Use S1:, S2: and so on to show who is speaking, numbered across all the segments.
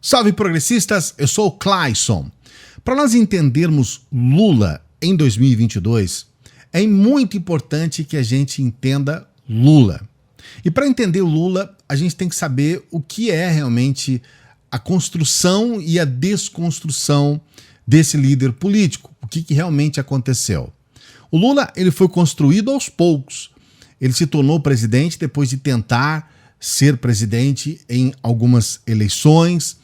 S1: Salve progressistas, eu sou o Clayson. Para nós entendermos Lula em 2022, é muito importante que a gente entenda Lula. E para entender o Lula, a gente tem que saber o que é realmente a construção e a desconstrução desse líder político, o que realmente aconteceu. O Lula ele foi construído aos poucos. Ele se tornou presidente depois de tentar ser presidente em algumas eleições.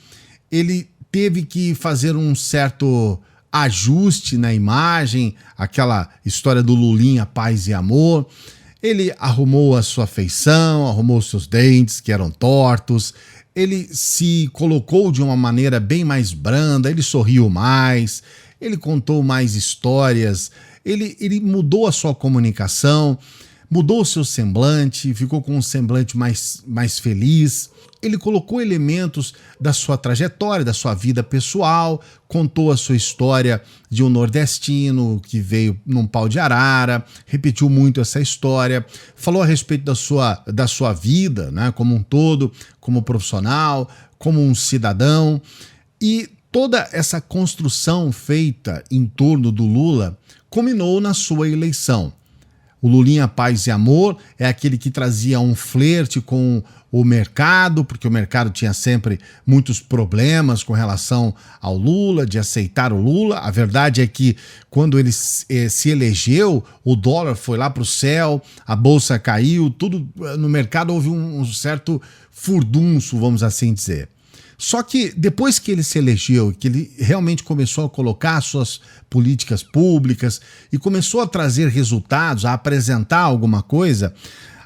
S1: Ele teve que fazer um certo ajuste na imagem, aquela história do Lulinha, paz e amor. Ele arrumou a sua feição, arrumou seus dentes que eram tortos, ele se colocou de uma maneira bem mais branda, ele sorriu mais, ele contou mais histórias, ele mudou a sua comunicação, mudou o seu semblante, ficou com um semblante mais feliz. Ele colocou elementos da sua trajetória, da sua vida pessoal, contou a sua história de um nordestino que veio num pau de arara, repetiu muito essa história, falou a respeito da sua vida, né, como um todo, como profissional, como um cidadão. E toda essa construção feita em torno do Lula culminou na sua eleição. O Lulinha Paz e Amor é aquele que trazia um flerte com o mercado, porque o mercado tinha sempre muitos problemas com relação ao Lula, de aceitar o Lula. A verdade é que quando ele se elegeu, o dólar foi lá para o céu, a bolsa caiu, tudo no mercado houve um certo furdunço, vamos assim dizer. Só que depois que ele se elegeu, que ele realmente começou a colocar suas políticas públicas e começou a trazer resultados, a apresentar alguma coisa,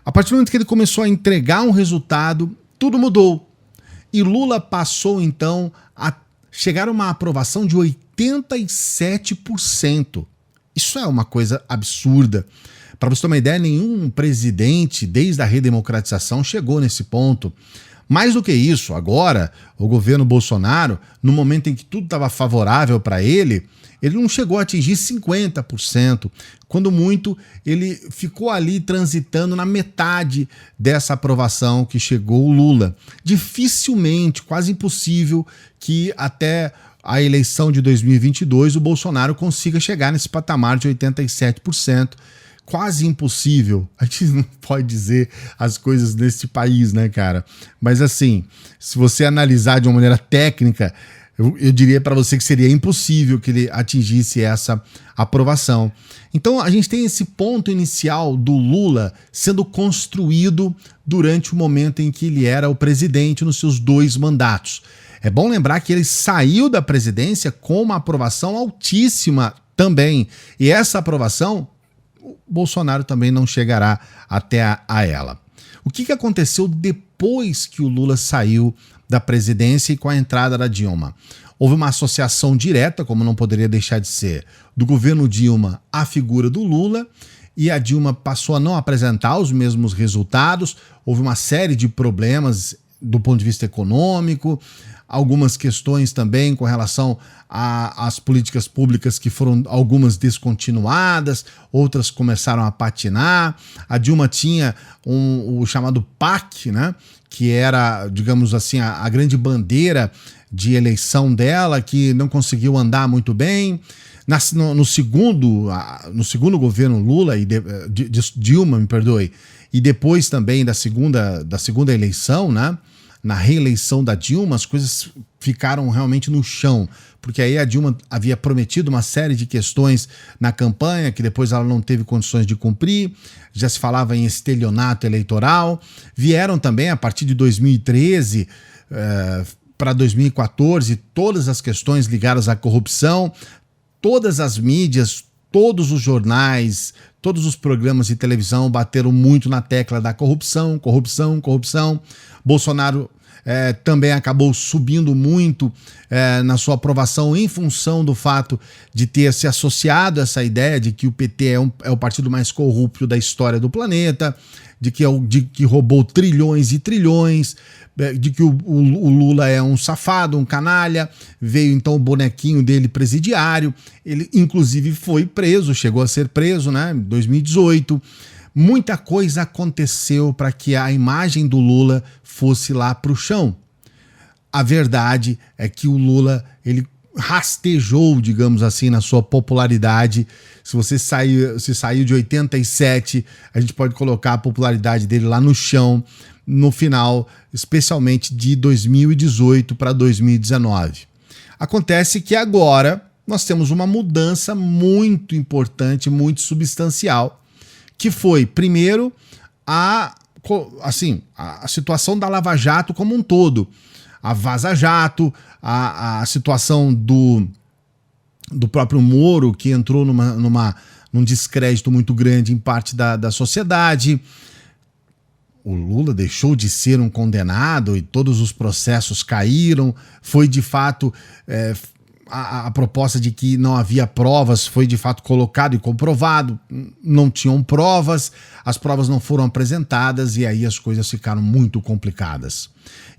S1: a partir do momento que ele começou a entregar um resultado, tudo mudou. E Lula passou então a chegar a uma aprovação de 87%. Isso é uma coisa absurda. Para você ter uma ideia, nenhum presidente desde a redemocratização chegou nesse ponto. Mais do que isso, agora, o governo Bolsonaro, no momento em que tudo estava favorável para ele não chegou a atingir 50%. Quando muito, ele ficou ali transitando na metade dessa aprovação que chegou o Lula. Dificilmente, quase impossível, que até a eleição de 2022 o Bolsonaro consiga chegar nesse patamar de 87%. Quase impossível. A gente não pode dizer as coisas nesse país, né, cara? Mas assim, se você analisar de uma maneira técnica, eu diria para você que seria impossível que ele atingisse essa aprovação. Então a gente tem esse ponto inicial do Lula sendo construído durante o momento em que ele era o presidente nos seus 2 mandatos. É bom lembrar que ele saiu da presidência com uma aprovação altíssima também. E essa aprovação o Bolsonaro também não chegará até a ela. O que aconteceu depois que o Lula saiu da presidência e com a entrada da Dilma? Houve uma associação direta, como não poderia deixar de ser, do governo Dilma à figura do Lula, e a Dilma passou a não apresentar os mesmos resultados. Houve uma série de problemas do ponto de vista econômico, algumas questões também com relação às políticas públicas que foram algumas descontinuadas, outras começaram a patinar. A Dilma tinha o chamado PAC, né, que era, digamos assim, a grande bandeira de eleição dela, que não conseguiu andar muito bem. No segundo governo Lula, Dilma, me perdoe, e depois também da segunda eleição, né, na reeleição da Dilma, as coisas ficaram realmente no chão, porque aí a Dilma havia prometido uma série de questões na campanha que depois ela não teve condições de cumprir, já se falava em estelionato eleitoral. Vieram também, a partir de 2013 para 2014, todas as questões ligadas à corrupção, todas as mídias, todos os jornais, todos os programas de televisão bateram muito na tecla da corrupção, corrupção, corrupção. Bolsonaro também acabou subindo muito na sua aprovação em função do fato de ter se associado a essa ideia de que o PT é o partido mais corrupto da história do planeta, de que roubou trilhões e trilhões, de que o Lula é um safado, um canalha. Veio então o bonequinho dele presidiário, ele inclusive foi preso, chegou a ser preso, né, em 2018. Muita coisa aconteceu para que a imagem do Lula fosse lá para o chão. a verdade é que o Lula, ele rastejou, digamos assim, na sua popularidade. Se você saiu de 87, a gente pode colocar a popularidade dele lá no chão, no final, especialmente de 2018 para 2019. Acontece que agora nós temos uma mudança muito importante, muito substancial, que foi, primeiro, a situação da Lava Jato como um todo. A Vaza Jato, a situação do próprio Moro, que entrou num descrédito muito grande em parte da sociedade. O Lula deixou de ser um condenado e todos os processos caíram. Foi de fato a proposta de que não havia provas foi de fato colocado e comprovado. Não tinham provas, as provas não foram apresentadas e aí as coisas ficaram muito complicadas.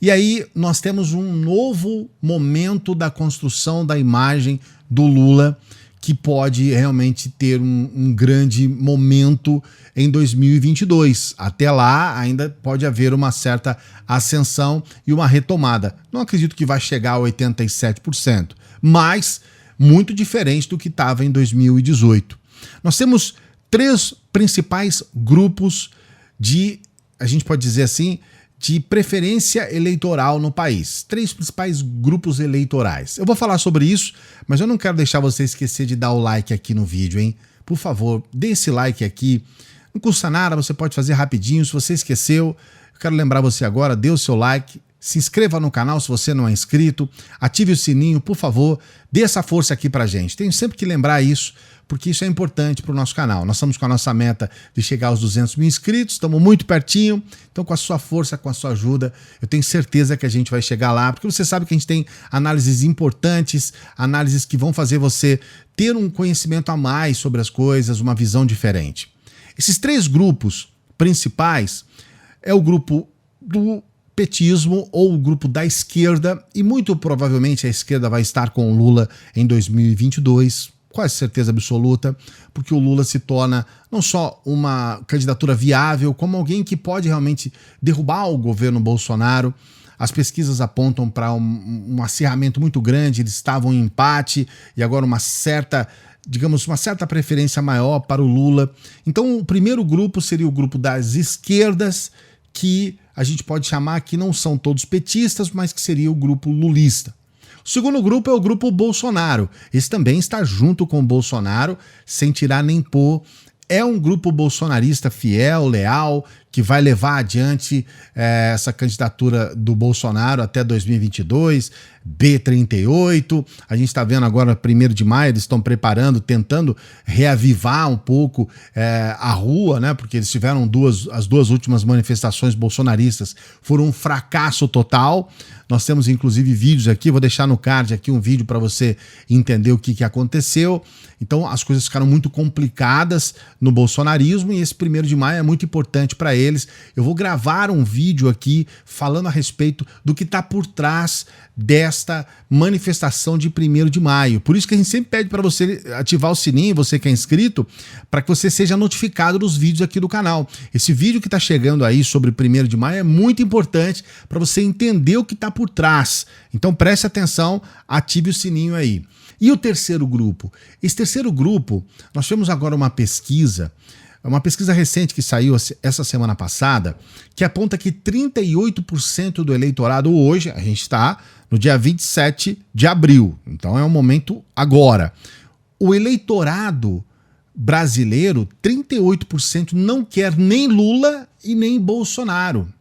S1: E aí nós temos um novo momento da construção da imagem do Lula que pode realmente ter um grande momento em 2022. Até lá ainda pode haver uma certa ascensão e uma retomada. Não acredito que vai chegar a 87%, mas muito diferente do que estava em 2018. Nós temos 3 principais grupos a gente pode dizer assim, de preferência eleitoral no país. 3 principais grupos eleitorais. Eu vou falar sobre isso, mas eu não quero deixar você esquecer de dar o like aqui no vídeo, hein? Por favor, dê esse like aqui. Não custa nada, você pode fazer rapidinho. Se você esqueceu, eu quero lembrar você agora, dê o seu like. Se inscreva no canal se você não é inscrito, ative o sininho, por favor, dê essa força aqui pra gente. Tenho sempre que lembrar isso, porque isso é importante para o nosso canal. Nós estamos com a nossa meta de chegar aos 200 mil inscritos, estamos muito pertinho, então com a sua força, com a sua ajuda, eu tenho certeza que a gente vai chegar lá, porque você sabe que a gente tem análises importantes, análises que vão fazer você ter um conhecimento a mais sobre as coisas, uma visão diferente. Esses 3 grupos principais é o grupo do petismo ou o grupo da esquerda, e muito provavelmente a esquerda vai estar com o Lula em 2022, quase certeza absoluta, porque o Lula se torna não só uma candidatura viável, como alguém que pode realmente derrubar o governo Bolsonaro. As pesquisas apontam para um acirramento muito grande, eles estavam em empate e agora uma certa preferência maior para o Lula. Então o primeiro grupo seria o grupo das esquerdas, que a gente pode chamar que não são todos petistas, mas que seria o grupo lulista. O segundo grupo é o grupo Bolsonaro. Esse também está junto com o Bolsonaro, sem tirar nem pôr. É um grupo bolsonarista fiel, leal, que vai levar adiante essa candidatura do Bolsonaro até 2022, B38. A gente está vendo agora, 1º de maio, eles estão preparando, tentando reavivar um pouco a rua, né? Porque eles tiveram as duas últimas manifestações bolsonaristas, foram um fracasso total. Nós temos inclusive vídeos aqui, vou deixar no card aqui um vídeo para você entender o que aconteceu. Então as coisas ficaram muito complicadas no bolsonarismo e esse 1º de maio é muito importante para eles. Eu vou gravar um vídeo aqui falando a respeito do que está por trás desta manifestação de 1º de maio. Por isso que a gente sempre pede para você ativar o sininho, você que é inscrito, para que você seja notificado dos vídeos aqui do canal. Esse vídeo que está chegando aí sobre 1º de maio é muito importante para você entender o que está por trás. Então preste atenção, ative o sininho aí. E o terceiro grupo? Esse terceiro grupo, nós tivemos agora uma pesquisa recente que saiu essa semana passada, que aponta que 38% do eleitorado hoje, a gente está no dia 27 de abril, então é um momento agora. O eleitorado brasileiro, 38% não quer nem Lula e nem Bolsonaro.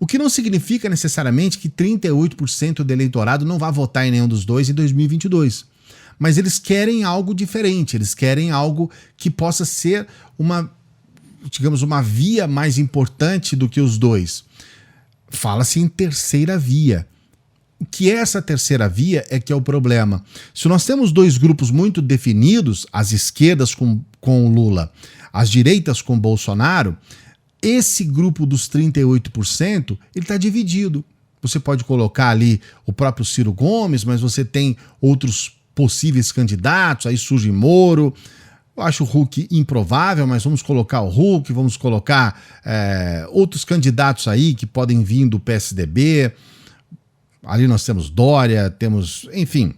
S1: O que não significa necessariamente que 38% do eleitorado não vai votar em nenhum dos dois em 2022. Mas eles querem algo diferente, eles querem algo que possa ser uma via mais importante do que os dois. Fala-se em terceira via. O que é essa terceira via é que é o problema. Se nós temos 2 grupos muito definidos, as esquerdas com o Lula, as direitas com Bolsonaro, esse grupo dos 38%, ele está dividido. Você pode colocar ali o próprio Ciro Gomes, mas você tem outros possíveis candidatos, aí surge Moro. Eu acho o Huck improvável, mas vamos colocar o Huck, vamos colocar outros candidatos aí que podem vir do PSDB. Ali nós temos Dória, temos, enfim,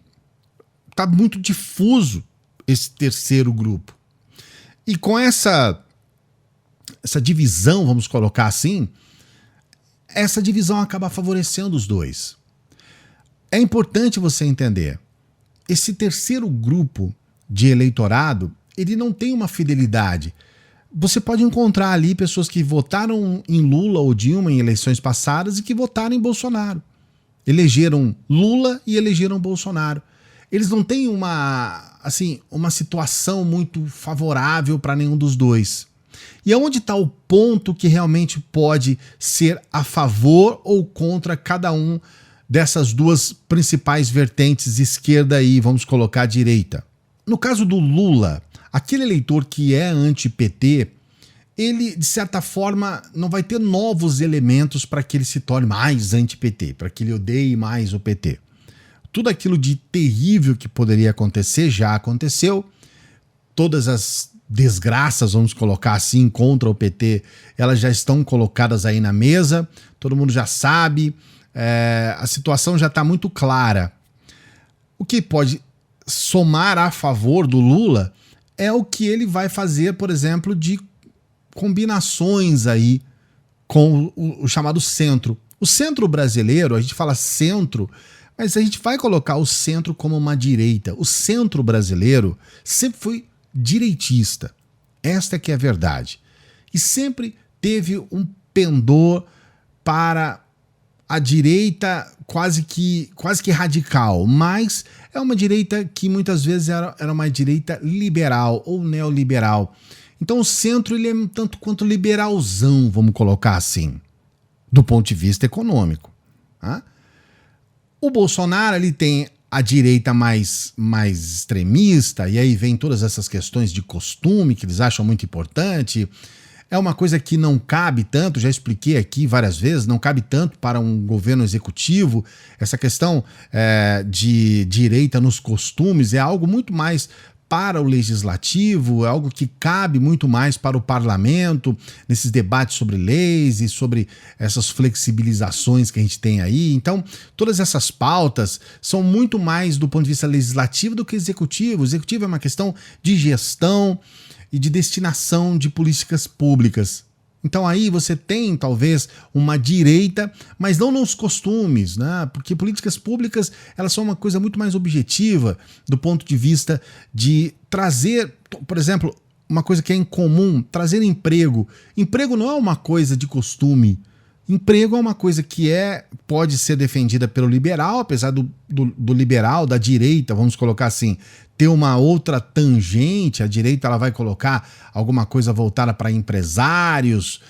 S1: está muito difuso esse terceiro grupo. E com essa divisão, vamos colocar assim, essa divisão acaba favorecendo os dois. É importante você entender, esse terceiro grupo de eleitorado, ele não tem uma fidelidade. Você pode encontrar ali pessoas que votaram em Lula ou Dilma em eleições passadas e que votaram em Bolsonaro. Elegeram Lula e elegeram Bolsonaro. Eles não têm uma situação muito favorável para nenhum dos dois. E aonde está o ponto que realmente pode ser a favor ou contra cada um dessas duas principais vertentes, esquerda e, vamos colocar, direita? No caso do Lula, aquele eleitor que é anti-PT, ele, de certa forma, não vai ter novos elementos para que ele se torne mais anti-PT, para que ele odeie mais o PT. Tudo aquilo de terrível que poderia acontecer já aconteceu. Todas as desgraças, vamos colocar assim, contra o PT, elas já estão colocadas aí na mesa, todo mundo já sabe, a situação já está muito clara. O que pode somar a favor do Lula é o que ele vai fazer, por exemplo, de combinações aí com o chamado centro. O centro brasileiro, a gente fala centro, mas a gente vai colocar o centro como uma direita. O centro brasileiro sempre foi direitista. Esta que é a verdade. E sempre teve um pendor para a direita quase que radical, mas é uma direita que muitas vezes era uma direita liberal ou neoliberal. Então o centro ele é um tanto quanto liberalzão, vamos colocar assim, do ponto de vista econômico. Tá? O Bolsonaro ele tem a direita mais extremista, e aí vem todas essas questões de costume que eles acham muito importante. É uma coisa que não cabe tanto, já expliquei aqui várias vezes, não cabe tanto para um governo executivo. Essa questão de direita nos costumes é algo muito mais para o legislativo, é algo que cabe muito mais para o parlamento, nesses debates sobre leis e sobre essas flexibilizações que a gente tem aí. Então, todas essas pautas são muito mais do ponto de vista legislativo do que executivo. O executivo é uma questão de gestão e de destinação de políticas públicas. Então aí você tem talvez uma direita, mas não nos costumes, né? Porque políticas públicas elas são uma coisa muito mais objetiva do ponto de vista de trazer, por exemplo, uma coisa que é incomum, trazer emprego. Emprego não é uma coisa de costume. Emprego é uma coisa que pode ser defendida pelo liberal, apesar do liberal, da direita, vamos colocar assim, ter uma outra tangente. A direita ela vai colocar alguma coisa voltada para empresários,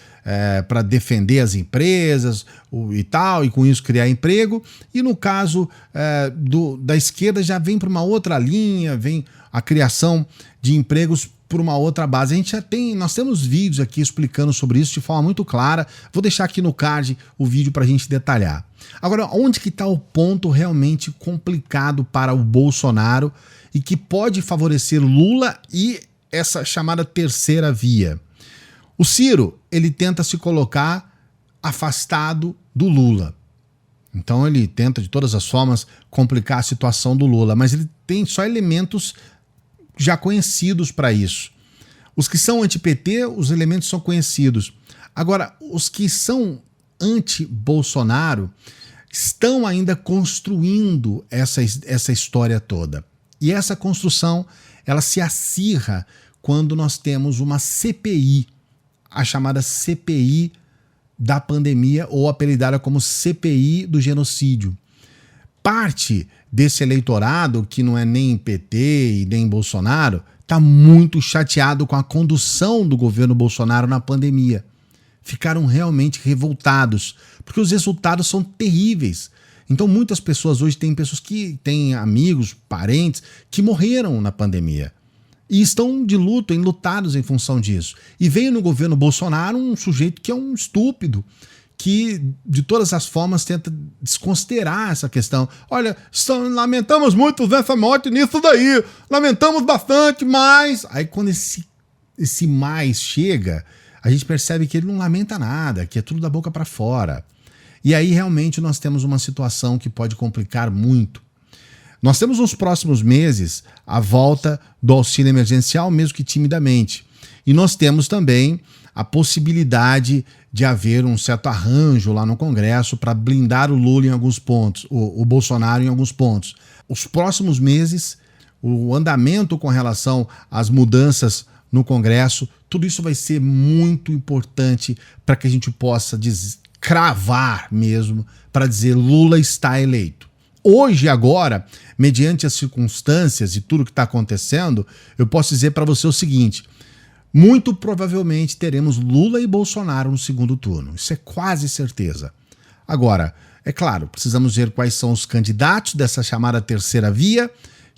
S1: para defender as empresas e tal, e com isso criar emprego. E no caso da esquerda já vem para uma outra linha, vem a criação de empregos por uma outra base. Nós temos vídeos aqui explicando sobre isso de forma muito clara. Vou deixar aqui no card o vídeo para a gente detalhar. Agora, onde que está o ponto realmente complicado para o Bolsonaro e que pode favorecer Lula e essa chamada terceira via? O Ciro, ele tenta se colocar afastado do Lula. Então ele tenta de todas as formas complicar a situação do Lula, mas ele tem só elementos já conhecidos para isso. Os que são anti-PT, os elementos são conhecidos. Agora, os que são anti-Bolsonaro estão ainda construindo essa história toda. E essa construção, ela se acirra quando nós temos uma CPI, a chamada CPI da pandemia, ou apelidada como CPI do genocídio. Parte desse eleitorado, que não é nem PT e nem Bolsonaro, está muito chateado com a condução do governo Bolsonaro na pandemia. Ficaram realmente revoltados, porque os resultados são terríveis. Então muitas pessoas hoje têm pessoas que têm amigos, parentes, que morreram na pandemia. E estão de luto, enlutados em função disso. E veio no governo Bolsonaro um sujeito que é um estúpido, que de todas as formas tenta desconsiderar essa questão. Olha, lamentamos muito nessa morte nisso daí, lamentamos bastante, mas... Aí quando esse mais chega, a gente percebe que ele não lamenta nada, que é tudo da boca para fora. E aí realmente nós temos uma situação que pode complicar muito. Nós temos nos próximos meses a volta do auxílio emergencial, mesmo que timidamente. E nós temos também a possibilidade de haver um certo arranjo lá no Congresso para blindar o Lula em alguns pontos, o Bolsonaro em alguns pontos. Os próximos meses, o andamento com relação às mudanças no Congresso, tudo isso vai ser muito importante para que a gente possa cravar mesmo, para dizer Lula está eleito. Hoje, agora, mediante as circunstâncias e tudo que está acontecendo, eu posso dizer para você o seguinte: muito provavelmente teremos Lula e Bolsonaro no segundo turno. Isso é quase certeza. Agora, é claro, precisamos ver quais são os candidatos dessa chamada terceira via,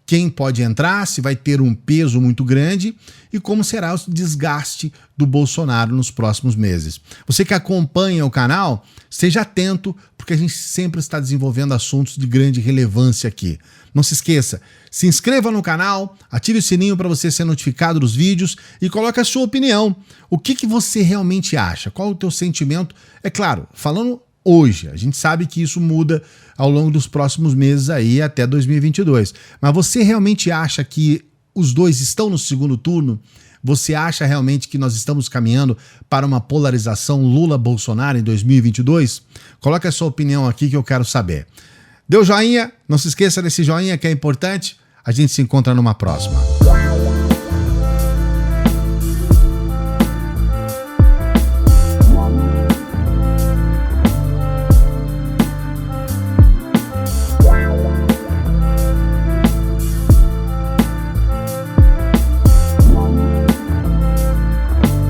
S1: quem pode entrar, se vai ter um peso muito grande e como será o desgaste do Bolsonaro nos próximos meses. Você que acompanha o canal, esteja atento, porque a gente sempre está desenvolvendo assuntos de grande relevância aqui. Não se esqueça, se inscreva no canal, ative o sininho para você ser notificado dos vídeos e coloque a sua opinião. O que você realmente acha? Qual o teu sentimento? É claro, falando hoje, a gente sabe que isso muda ao longo dos próximos meses aí até 2022. Mas você realmente acha que os dois estão no segundo turno? Você acha realmente que nós estamos caminhando para uma polarização Lula-Bolsonaro em 2022? Coloque a sua opinião aqui que eu quero saber. Deu joinha? Não se esqueça desse joinha que é importante. A gente se encontra numa próxima.